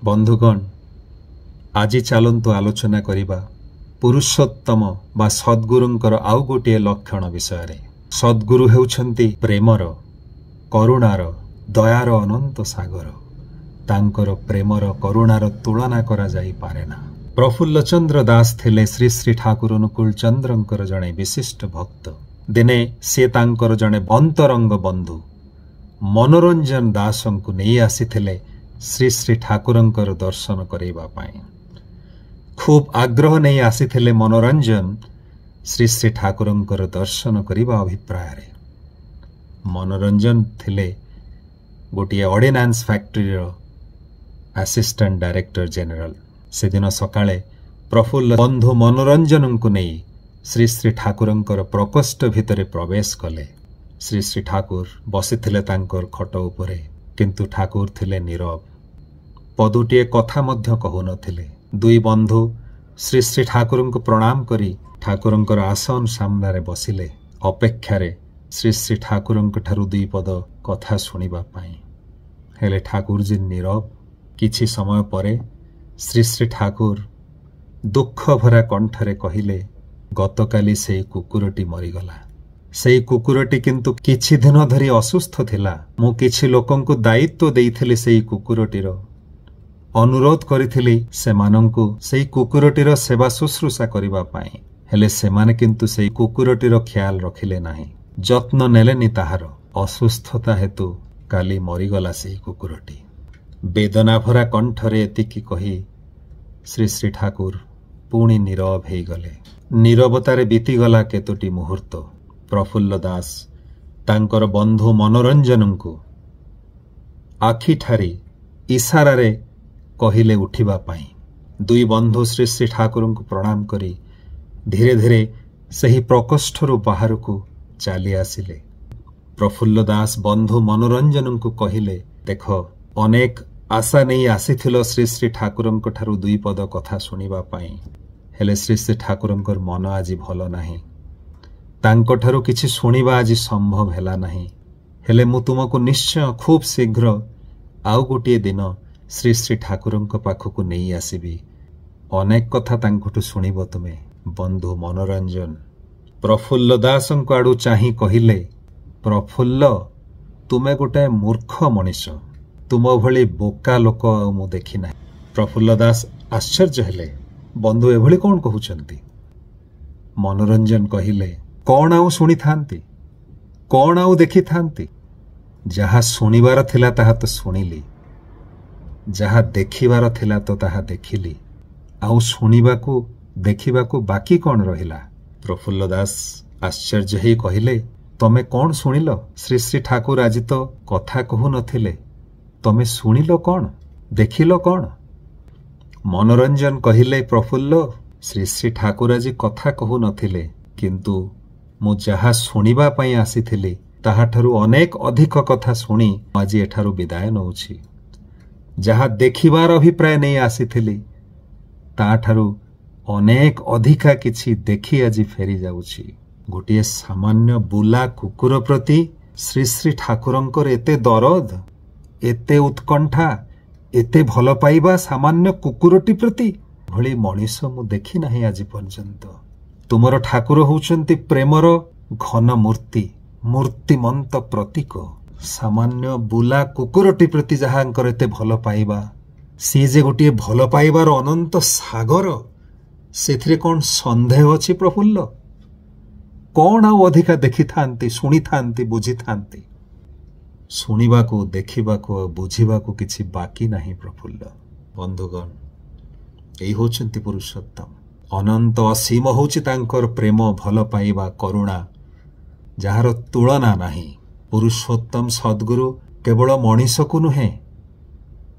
बंधुगण आज चलतु आलोचना करिबा पुरुषोत्तम बा सद्गुरुंकर आउ गोटे लक्षण विषय रे। सद्गुरु हेउछंती प्रेमर करुणार दयार अनंत सागर। तांकर प्रेमर करुणार तुलना करा जाई पारेना। प्रफुल्ल चंद्र दास थिले श्री श्री ठाकुर अनुकूल चंद्रंकर जणे विशिष्ट भक्त। दिने से तांकर जणे अंतरंग बंधु मनोरंजन दासंकु नहीं आसीथिले श्री श्री ठाकुरंकर दर्शन करेबा पाई। खूब आग्रह नहीं आसीथिले मनोरंजन श्री श्री ठाकुरंकर दर्शन करिबा अभिप्राय रे। मनोरंजन थिले गोटे ऑर्डिनेंस फैक्ट्री रो असिस्टेंट डायरेक्टर जनरल। से दिन सकाळे प्रफुल्ल बंधु मनोरंजन को नहीं श्री श्री ठाकुरंकर प्रकोष्ठ भितरे प्रवेश कले। श्री श्री ठाकुर बसिथिले तांकर खट उपरे, किंतु ठाकुर थिले नीरव। पदुटिए कथा मध्य कहु नथिले। दुई बंधु श्री श्री ठाकुर को प्रणाम करी ठाकुरंकर आसन सामने बसिले अपेक्षारे श्री श्री ठाकुरंक ठारु दुई पद कथा सुनिबा पाई। हेले ठाकुर जी नीरव। किछि समय परे श्री श्री ठाकुर दुख भरा कंठरे कहिले, गतकाली से कुकुरटी मरीगला। से कुकुरटी किंतु किछि दिन धरी असुस्थ थिला। मु किछि लोकंकु दायित्व देइथिली से कुकुरटीर। अनुरोध करिथिली सेमानंकु से कुकुरटीर सेवा शुश्रूषा करिबा पाई। हेले सेमाने किंतु से कुकुरटीर ख्याल रखिले नाही, जत्न नेलेनि ताहार। असुस्थता हेतु काली मरीगला से कुकुरटी। वेदना भरा कंठरे एतिकी कही श्री श्री ठाकुर पुणी नीरव हेई गले। नीरवतारे बीतीगला केतोटी मुहूर्त। प्रफुल्ल दास तांकर बंधु मनोरंजन को आखि ठारी इशारा रे कहिले उठिबा पाई। दुई बंधु श्री श्री ठाकुर को प्रणाम करी धीरे धीरे सही प्रकोष्ठरु बाहर को चली आसिले। प्रफुल्ल दास बंधु मनोरंजन को कहिले, देख अनेक आशा नहीं आसीथिलो श्री श्री ठाकुरंक ठारु दुई पद कथा सुनिबा पाई। हेले श्री श्री ठाकुरंकर मन आज भल नाही। तांको ठारु किछि सुनिबा आज संभव हेला नाही। हेले मु तुमको निश्चय खूब शीघ्र आउ गोटे दिन श्री श्री ठाकुरंक पाखकु नहीं आसीबी। अनेक कथा तांकोठु सुनिबो तुमे। बंधु मनोरंजन प्रफुल्ल दासंक आडू चाही कहिले, प्रफुल्ल तुमे गोटे मूर्ख मनीष। तुम भली बोका लोक मु देखि ना। प्रफुल्ल दास आश्चर्य हेले, बंधु एभली कौन कहउचंती? मनोरंजन कहिले, कौन आउ सुनी थांती, कौन आउ देखि थांती? जहा सुनिबार थिला ताहा तो सुनिली, जहा देखिबार थिला तो ताहा देखिली। आउ सुनिबाकू देखिबाकू बाकी कौन रहिला? प्रफुल्ल दास आश्चर्य ही कहिले, तमे कौन सुनिल? श्री श्री ठाकुर आज तो कथा कहु नथिले, तमे सुनिल कौन, देखिल कौन? मनोरंजन कहिले, प्रफुल्ल श्री श्री ठाकुर आज कथा कहु नथिले, किंतु मु जहा सुनिबा पई आसीथिली ताहाठारु अनेक अधिक कथा सुनी आज एठारु विदाय नउछि। जहा देखिबार अभिप्राय नहीं आसीथिली ताहाठारु अनेक अधिका किछि देखि आज फेरी जाउछि। गोटे सामान्य बुला कुकुर प्रति श्री श्री ठाकुरंकर एते दरद, एते उत्कंठा, एते भल पाइबा सामान्य कुकुरटी प्रति भली मनीष मु देखि नाही आज पर्यंत। तुमर ठाकुर होउचंती प्रेमर घन मूर्ति, मूर्तिमंत प्रतीक। सामान्य बुला कुकुरटी प्रति जहांकर एते भल पाइबा, सी जे गोटे भल पाइबार अनंत सागर, सेथिरे कौन संदेह अछि प्रफुल्ल? कौन आउ अधिका देखि थांती, सुनी थांती, बुझी थांती? सुनिबाकू, देखिबाकू, बुझिबाकू किछि बाकी नाही प्रफुल्ल। बंधुगण एई होचंती पुरुषोत्तम। अनंत असीम होउछि तांकर प्रेम, भल पाइबा, करुणा, जहार तुलना नाही। पुरुषोत्तम सद्गुरु केवल मनीष को नुहे,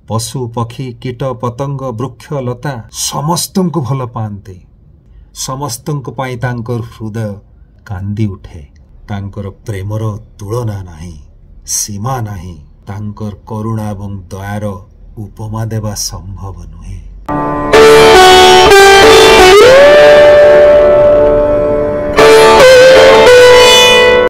पशु पक्षी कीट पतंग वृक्ष लता समस्तन को भल पाते। समस्तन को पाई तांकर हृदय कांदी उठे। तांकर प्रेमर तुलना नाही, सीमा नाही। तांकर करुणा एवं दयार उपमा देवा संभव नुहे।